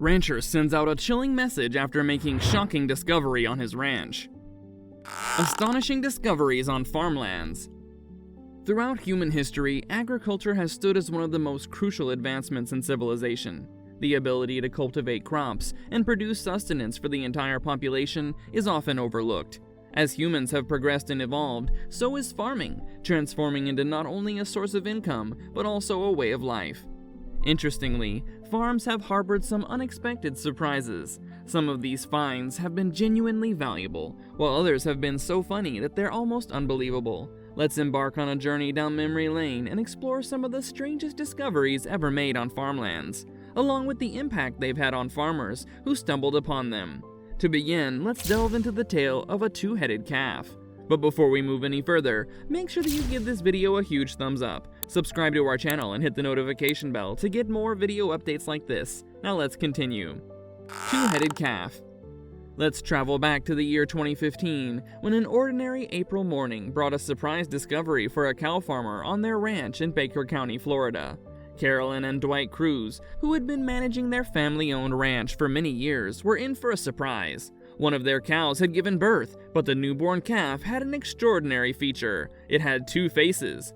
Rancher sends out a chilling message after making shocking discovery on his ranch. Astonishing discoveries on farmlands. Throughout human history, agriculture has stood as one of the most crucial advancements in civilization. The ability to cultivate crops and produce sustenance for the entire population is often overlooked. As humans have progressed and evolved, so is farming, transforming into not only a source of income, but also a way of life. Interestingly, farms have harbored some unexpected surprises. Some of these finds have been genuinely valuable, while others have been so funny that they're almost unbelievable. Let's embark on a journey down memory lane and explore some of the strangest discoveries ever made on farmlands, along with the impact they've had on farmers who stumbled upon them. To begin, let's delve into the tale of a two-headed calf. But before we move any further, make sure that you give this video a huge thumbs up, subscribe to our channel, and hit the notification bell to get more video updates like this. Now let's continue. Two-headed calf. Let's travel back to the year 2015, when an ordinary April morning brought a surprise discovery for a cow farmer on their ranch in Baker County, Florida. Carolyn and Dwight Cruz, who had been managing their family-owned ranch for many years, were in for a surprise. One of their cows had given birth, but the newborn calf had an extraordinary feature. It had two faces.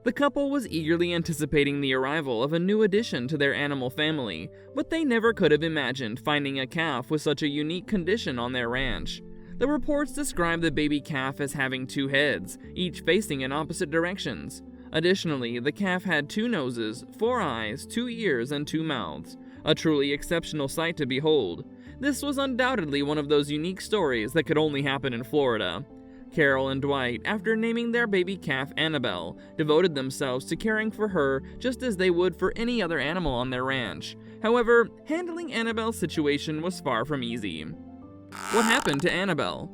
The couple was eagerly anticipating the arrival of a new addition to their animal family, but they never could have imagined finding a calf with such a unique condition on their ranch. The reports describe the baby calf as having two heads, each facing in opposite directions. Additionally, the calf had two noses, 4 eyes, 2 ears, and 2 mouths. A truly exceptional sight to behold. This was undoubtedly one of those unique stories that could only happen in Florida. Carol and Dwight, after naming their baby calf Annabelle, devoted themselves to caring for her just as they would for any other animal on their ranch. However, handling Annabelle's situation was far from easy. What happened to Annabelle?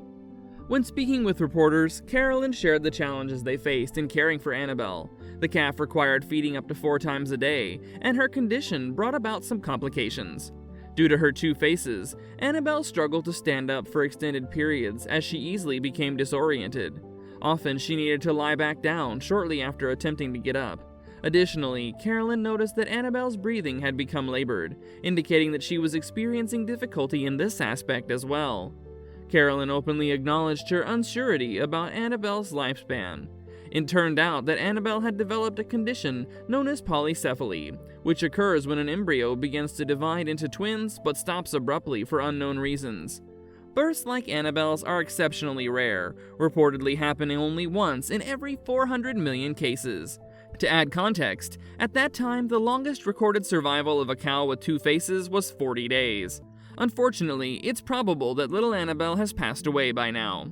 When speaking with reporters, Carolyn shared the challenges they faced in caring for Annabelle. The calf required feeding up to 4 times a day, and her condition brought about some complications. Due to her two faces, Annabelle struggled to stand up for extended periods as she easily became disoriented. Often she needed to lie back down shortly after attempting to get up. Additionally, Carolyn noticed that Annabelle's breathing had become labored, indicating that she was experiencing difficulty in this aspect as well. Carolyn openly acknowledged her unsurety about Annabelle's lifespan. It turned out that Annabelle had developed a condition known as polycephaly, which occurs when an embryo begins to divide into twins but stops abruptly for unknown reasons. Births like Annabelle's are exceptionally rare, reportedly happening only once in every 400 million cases. To add context, at that time the longest recorded survival of a cow with two faces was 40 days. Unfortunately, it's probable that little Annabelle has passed away by now.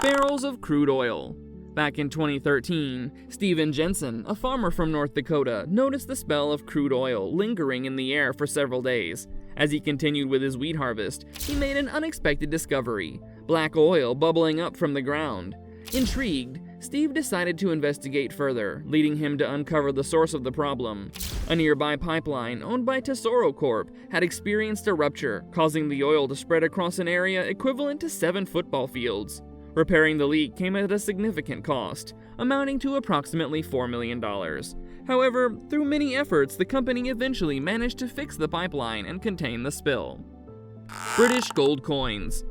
Barrels of crude oil. Back in 2013, Stephen Jensen, a farmer from North Dakota, noticed the smell of crude oil lingering in the air for several days. As he continued with his wheat harvest, he made an unexpected discovery: black oil bubbling up from the ground. Intrigued, Steve decided to investigate further, leading him to uncover the source of the problem. A nearby pipeline, owned by Tesoro Corp, had experienced a rupture, causing the oil to spread across an area equivalent to 7 football fields. Repairing the leak came at a significant cost, amounting to approximately $4 million. However, through many efforts, the company eventually managed to fix the pipeline and contain the spill. British gold coins.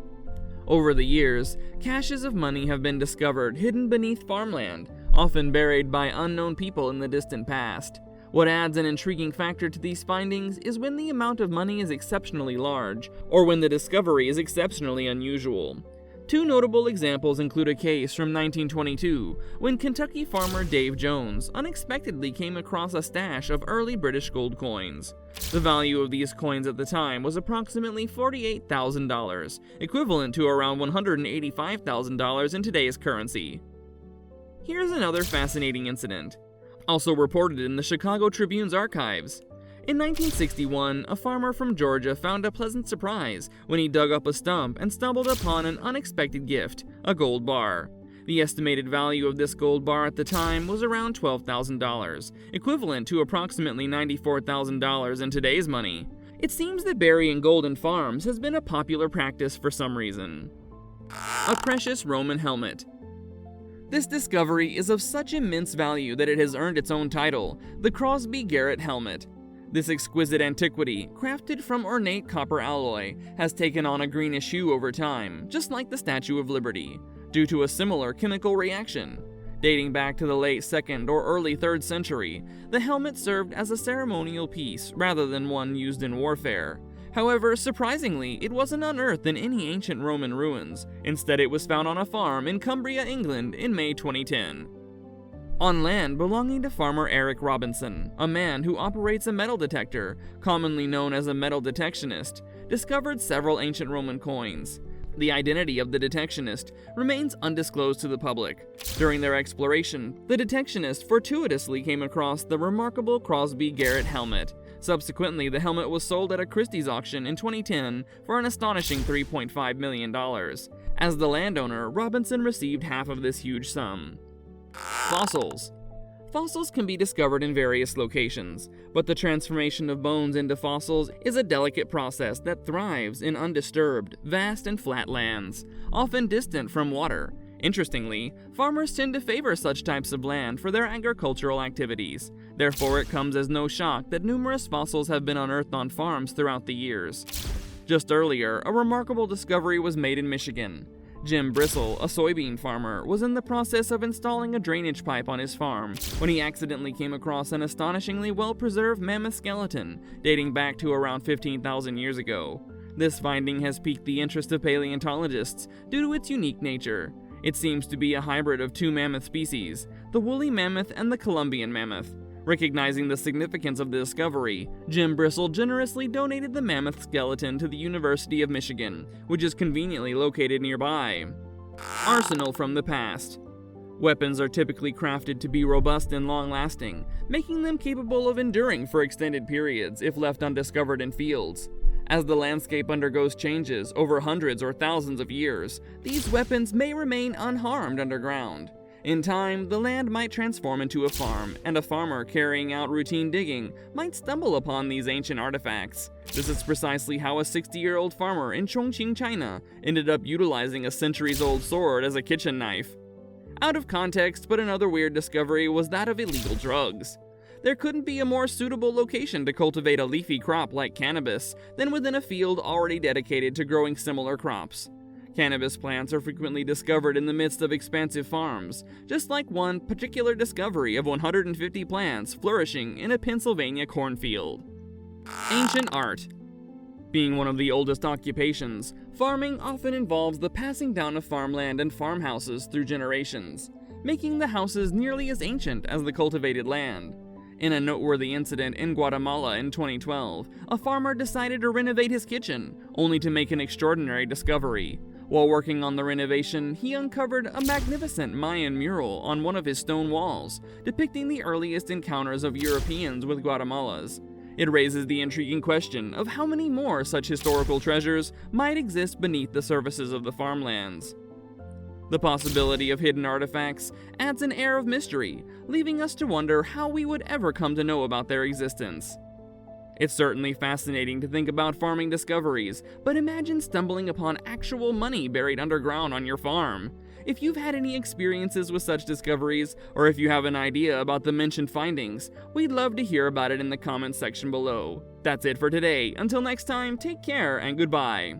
Over the years, caches of money have been discovered hidden beneath farmland, often buried by unknown people in the distant past. What adds an intriguing factor to these findings is when the amount of money is exceptionally large, or when the discovery is exceptionally unusual. Two notable examples include a case from 1922, when Kentucky farmer Dave Jones unexpectedly came across a stash of early British gold coins. The value of these coins at the time was approximately $48,000, equivalent to around $185,000 in today's currency. Here's another fascinating incident, also reported in the Chicago Tribune's archives. In 1961, a farmer from Georgia found a pleasant surprise when he dug up a stump and stumbled upon an unexpected gift, a gold bar. The estimated value of this gold bar at the time was around $12,000, equivalent to approximately $94,000 in today's money. It seems that burying gold in farms has been a popular practice for some reason. A precious Roman helmet. This discovery is of such immense value that it has earned its own title, the Crosby Garrett helmet. This exquisite antiquity, crafted from ornate copper alloy, has taken on a greenish hue over time, just like the Statue of Liberty, due to a similar chemical reaction. Dating back to the late 2nd or early 3rd century, the helmet served as a ceremonial piece rather than one used in warfare. However, surprisingly, it wasn't unearthed in any ancient Roman ruins. Instead, it was found on a farm in Cumbria, England in May 2010. On land belonging to farmer Eric Robinson, a man who operates a metal detector, commonly known as a metal detectionist, discovered several ancient Roman coins. The identity of the detectionist remains undisclosed to the public. During their exploration, the detectionist fortuitously came across the remarkable Crosby Garrett helmet. Subsequently, the helmet was sold at a Christie's auction in 2010 for an astonishing $3.5 million. As the landowner, Robinson received half of this huge sum. Fossils. Fossils can be discovered in various locations, but the transformation of bones into fossils is a delicate process that thrives in undisturbed, vast and flat lands, often distant from water. Interestingly, farmers tend to favor such types of land for their agricultural activities. Therefore, it comes as no shock that numerous fossils have been unearthed on farms throughout the years. Just earlier, a remarkable discovery was made in Michigan. Jim Bristle, a soybean farmer, was in the process of installing a drainage pipe on his farm when he accidentally came across an astonishingly well-preserved mammoth skeleton dating back to around 15,000 years ago. This finding has piqued the interest of paleontologists due to its unique nature. It seems to be a hybrid of two mammoth species, the woolly mammoth and the Columbian mammoth. Recognizing the significance of the discovery, Jim Bristle generously donated the mammoth skeleton to the University of Michigan, which is conveniently located nearby. Arsenal from the past. Weapons are typically crafted to be robust and long-lasting, making them capable of enduring for extended periods if left undiscovered in fields. As the landscape undergoes changes over hundreds or thousands of years, these weapons may remain unharmed underground. In time, the land might transform into a farm, and a farmer carrying out routine digging might stumble upon these ancient artifacts. This is precisely how a 60-year-old farmer in Chongqing, China, ended up utilizing a centuries-old sword as a kitchen knife. Out of context, but another weird discovery was that of illegal drugs. There couldn't be a more suitable location to cultivate a leafy crop like cannabis than within a field already dedicated to growing similar crops. Cannabis plants are frequently discovered in the midst of expansive farms, just like one particular discovery of 150 plants flourishing in a Pennsylvania cornfield. Ancient art. Being one of the oldest occupations, farming often involves the passing down of farmland and farmhouses through generations, making the houses nearly as ancient as the cultivated land. In a noteworthy incident in Guatemala in 2012, a farmer decided to renovate his kitchen, only to make an extraordinary discovery. While working on the renovation, he uncovered a magnificent Mayan mural on one of his stone walls, depicting the earliest encounters of Europeans with Guatemalas. It raises the intriguing question of how many more such historical treasures might exist beneath the surfaces of the farmlands. The possibility of hidden artifacts adds an air of mystery, leaving us to wonder how we would ever come to know about their existence. It's certainly fascinating to think about farming discoveries, but imagine stumbling upon actual money buried underground on your farm. If you've had any experiences with such discoveries, or if you have an idea about the mentioned findings, we'd love to hear about it in the comments section below. That's it for today. Until next time, take care and goodbye.